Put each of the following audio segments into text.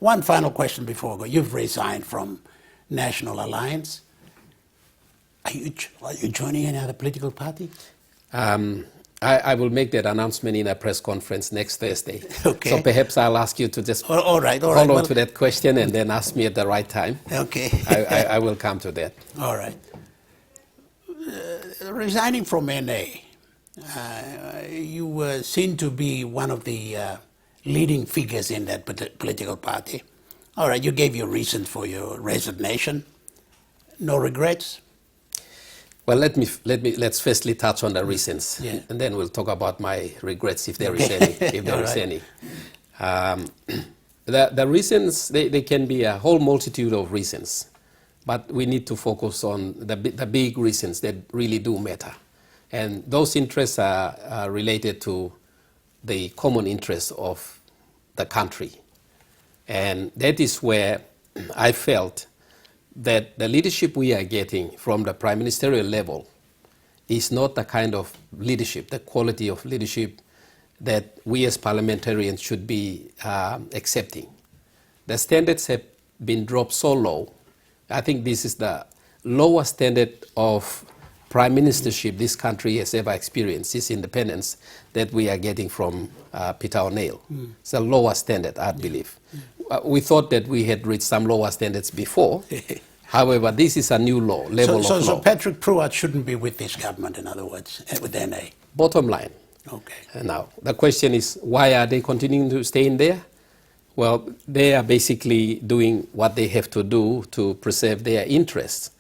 One final question before I go. You've resigned from National Alliance. Are you joining any other political party? I will make that announcement in a press conference next Thursday. Okay. So perhaps I'll ask you to just all right. hold on to that question and then ask me at the right time. Okay. I will come to that. All right. Resigning from NA, you were seen to be one of the leading figures in that political party. All right, you gave your reasons for your resignation. No regrets? Well, let's firstly touch on the reasons, and then we'll talk about my regrets if there is any. If there is any, the reasons they can be a whole multitude of reasons, but we need to focus on the big reasons that really do matter, and those interests are related to the common interests of the country, and that is where I felt that the leadership we are getting from the prime ministerial level is not the kind of leadership, the quality of leadership that we as parliamentarians should be accepting. The standards have been dropped so low. I think this is the lowest standard of prime ministership this country has ever experienced, this independence that we are getting from Peter O'Neill. It's the lowest standard, I believe. We thought that we had reached some lower standards before. However, this is a new level of law. So Patrick Pruitt shouldn't be with this government, in other words, with NA? Bottom line. Okay. Now, the question is, why are they continuing to stay in there? Well, they are basically doing what they have to do to preserve their interests.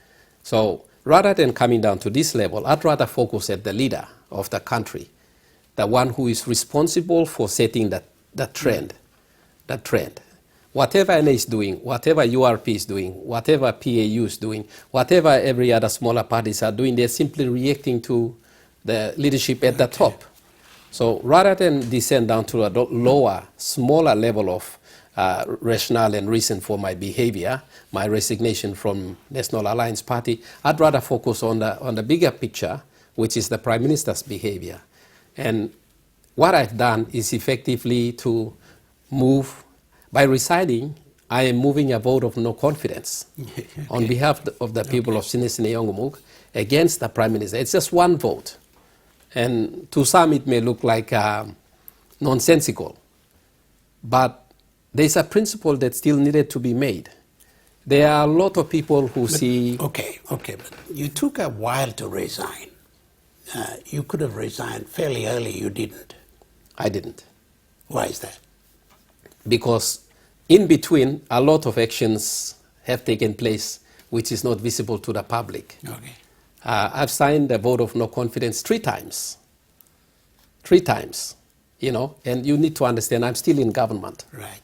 So rather than coming down to this level, I'd rather focus at the leader of the country, the one who is responsible for setting the trend. Whatever NA is doing, whatever URP is doing, whatever PAU is doing, whatever every other smaller parties are doing, they're simply reacting to the leadership at the top. So rather than descend down to a lower, smaller level of rationale and reason for my behavior, my resignation from National Alliance Party, I'd rather focus on the bigger picture, which is the Prime Minister's behavior. And what I've done is effectively to move. By resigning, I am moving a vote of no confidence on behalf of the people of Sinisine Yongumuk against the Prime Minister. It's just one vote. And to some it may look like nonsensical. But there's a principle that still needed to be made. There are a lot of people who see... Okay, but you took a while to resign. You could have resigned fairly early, you didn't. I didn't. Why is that? Because in between, a lot of actions have taken place which is not visible to the public. Okay. I've signed a vote of no confidence 3 times. 3 times, and you need to understand I'm still in government. Right.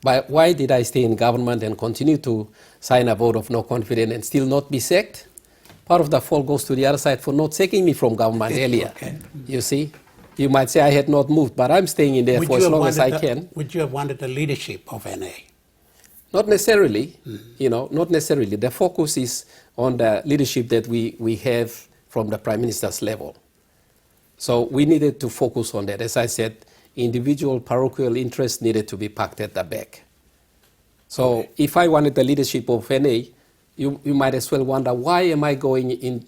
But why did I stay in government and continue to sign a vote of no confidence and still not be sacked? Part of the fault goes to the other side for not sacking me from government earlier. Okay. You see? You might say I had not moved, but I'm staying in there for as long as I can. Would you have wanted the leadership of NA? Not necessarily, not necessarily. The focus is on the leadership that we have from the Prime Minister's level. So we needed to focus on that. As I said, individual parochial interests needed to be parked at the back. So if I wanted the leadership of NA, you might as well wonder, why am I going in,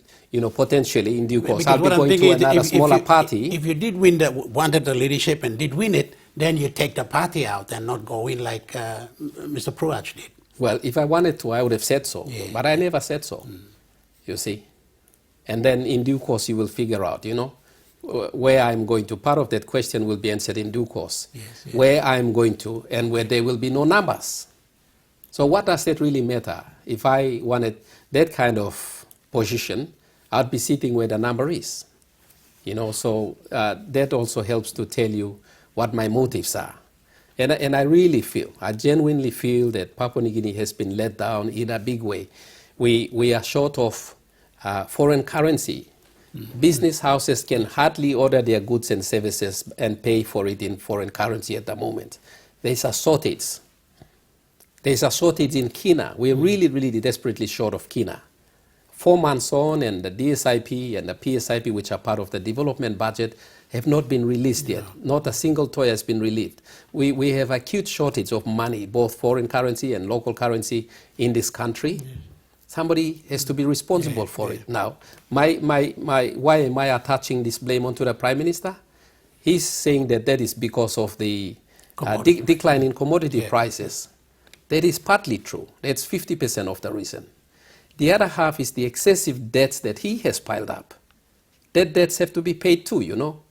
potentially in due course? I'll be going to another smaller party. If you did wanted the leadership and did win it, then you take the party out and not go in like Mr. Pruitt did. Well, if I wanted to, I would have said so. But I never said so, you see. And then in due course, you will figure out, where I'm going to. Part of that question will be answered in due course. Yes. Where I'm going to and where there will be no numbers. So what does that really matter? If I wanted that kind of position, I'd be sitting where the number is. So that also helps to tell you what my motives are. And I really feel, I genuinely feel that Papua New Guinea has been let down in a big way. We are short of foreign currency. Business houses can hardly order their goods and services and pay for it in foreign currency at the moment. There's a shortage. There's a shortage in kina. We're really, really desperately short of kina. 4 months on, and the DSIP and the PSIP, which are part of the development budget, have not been released yet. Not a single toy has been released. We have acute shortage of money, both foreign currency and local currency in this country. Somebody has to be responsible for it. Now, why am I attaching this blame onto the Prime Minister? He's saying that that is because of the decline in commodity prices. That is partly true. That's 50% of the reason. The other half is the excessive debts that he has piled up. That debts have to be paid too, you know.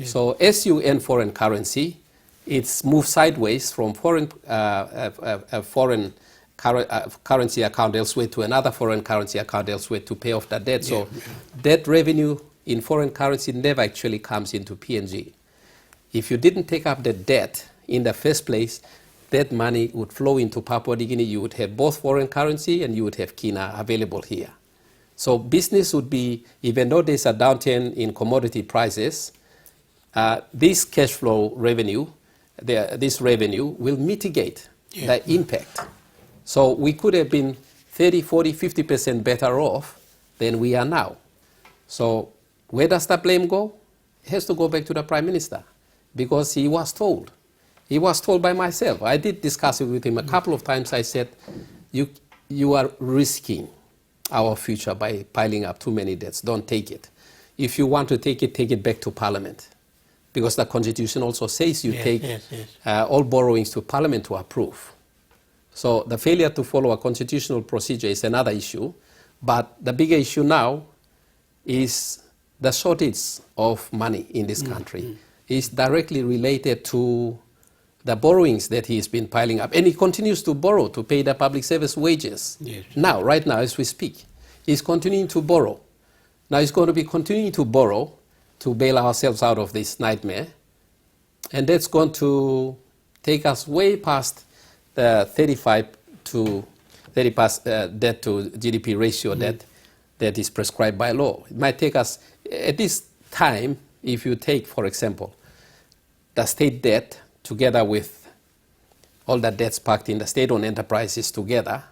So as you earn foreign currency, it's moved sideways from foreign currency account elsewhere to another foreign currency account elsewhere to pay off that debt. So that revenue in foreign currency never actually comes into PNG. If you didn't take up the debt in the first place, that money would flow into Papua New Guinea. You would have both foreign currency and you would have kina available here. So business would be, even though there's a downturn in commodity prices, this cash flow revenue, this revenue will mitigate the impact. So we could have been 30, 40, 50% better off than we are now. So where does the blame go? It has to go back to the Prime Minister, because he was told. He was told by myself. I did discuss it with him a couple of times. I said, you are risking our future by piling up too many debts. Don't take it. If you want to take it back to Parliament. Because the Constitution also says you take all borrowings to Parliament to approve. So the failure to follow a constitutional procedure is another issue. But the bigger issue now is the shortage of money in this country. Is directly related to the borrowings that he's been piling up. And he continues to borrow to pay the public service wages. Now, right now, as we speak, he's continuing to borrow. Now he's going to be continuing to borrow to bail ourselves out of this nightmare. And that's going to take us way past the 35 to 30% debt to GDP ratio that is prescribed by law. It might take us, at this time, if you take, for example, the state debt together with all the debts packed in the state-owned enterprises together,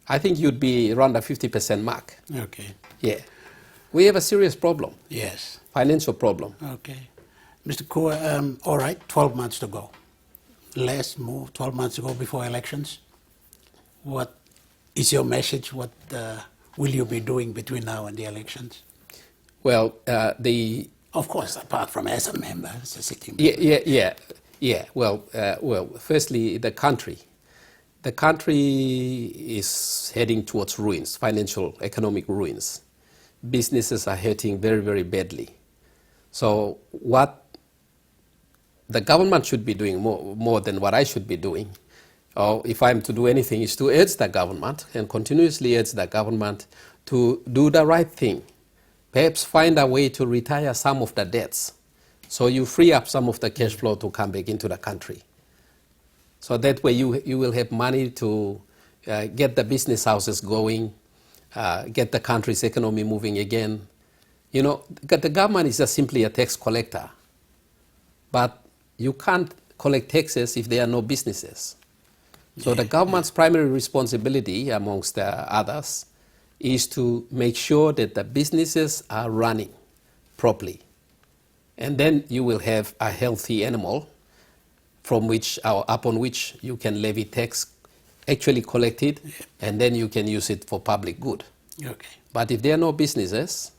I think you'd be around the 50% mark. Okay. Yeah. We have a serious problem. Yes. Financial problem. Okay. Mr. Kua, all right, 12 months to go. Less, more, 12 months to go before elections. What is your message? What will you be doing between now and the elections? Well, Of course, apart from as a member, as a sitting member. Yeah. Well, firstly, the country is heading towards ruins, financial, economic ruins. Businesses are hurting very, very badly. So what the government should be doing more than what I should be doing, or if I'm to do anything, is to urge the government and continuously urge the government to do the right thing. Perhaps find a way to retire some of the debts, so you free up some of the cash flow to come back into the country. So that way you will have money to get the business houses going, get the country's economy moving again. You know, the government is just simply a tax collector. But you can't collect taxes if there are no businesses. So the government's primary responsibility, amongst others, is to make sure that the businesses are running properly. And then you will have a healthy animal from which, or upon which you can levy tax, actually collect it, and then you can use it for public good. Okay. But if there are no businesses,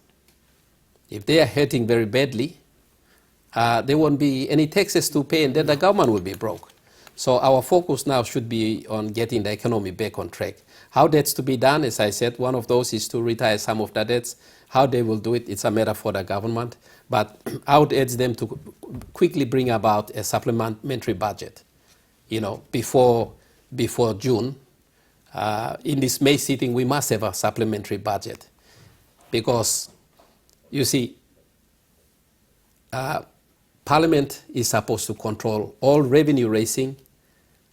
if they are hurting very badly, there won't be any taxes to pay, and then the government will be broke. So our focus now should be on getting the economy back on track. How that's to be done, as I said, one of those is to retire some of the debts. How they will do it, it's a matter for the government. But I would urge them to quickly bring about a supplementary budget, you know, before June. In this May sitting, we must have a supplementary budget, because, you see, Parliament is supposed to control all revenue raising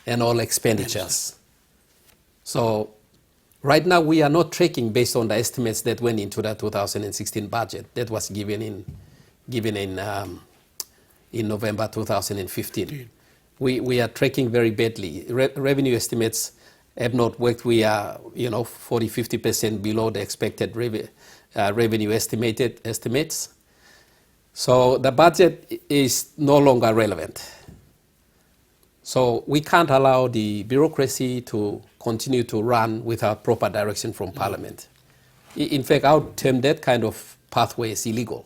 and all expenditures. So right now we are not tracking based on the estimates that went into the 2016 budget that was given in November 2015. We are tracking very badly. Revenue estimates have not worked. We are, 40-50% below the expected revenue estimates. So the budget is no longer relevant. So we can't allow the bureaucracy to continue to run without proper direction from Parliament. In fact, I would term that kind of pathway as illegal,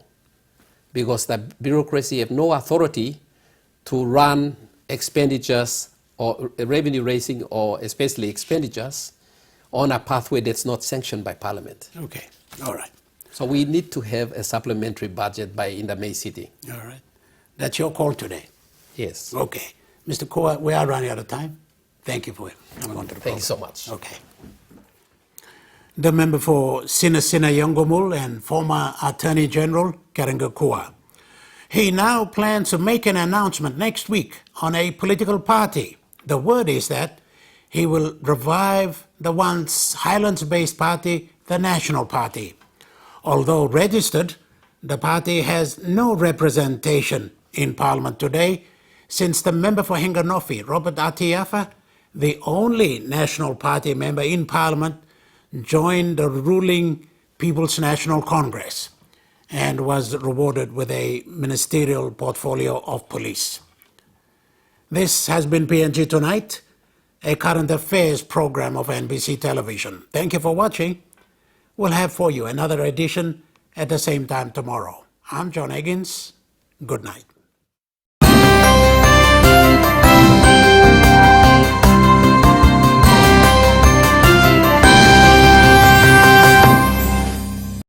because the bureaucracy have no authority to run expenditures or revenue raising, or especially expenditures, on a pathway that's not sanctioned by Parliament. Okay, all right. So we need to have a supplementary budget in the May sitting. All right. That's your call today. Yes. Okay. Mr. Koa, we are running out of time. Thank you for coming on to the program. Thank you so much. Okay. The member for Sinasina Yongomul and former Attorney General Karenga Koa. He now plans to make an announcement next week on a political party. The word is that he will revive the once Highlands-based party, the National Party. Although registered, the party has no representation in Parliament today, since the member for Hinganofi, Robert Atiafa, the only National Party member in Parliament, joined the ruling People's National Congress and was rewarded with a ministerial portfolio of police. This has been PNG Tonight, a current affairs program of NBC Television. Thank you for watching. We'll have for you another edition at the same time tomorrow. I'm John Higgins. Good night.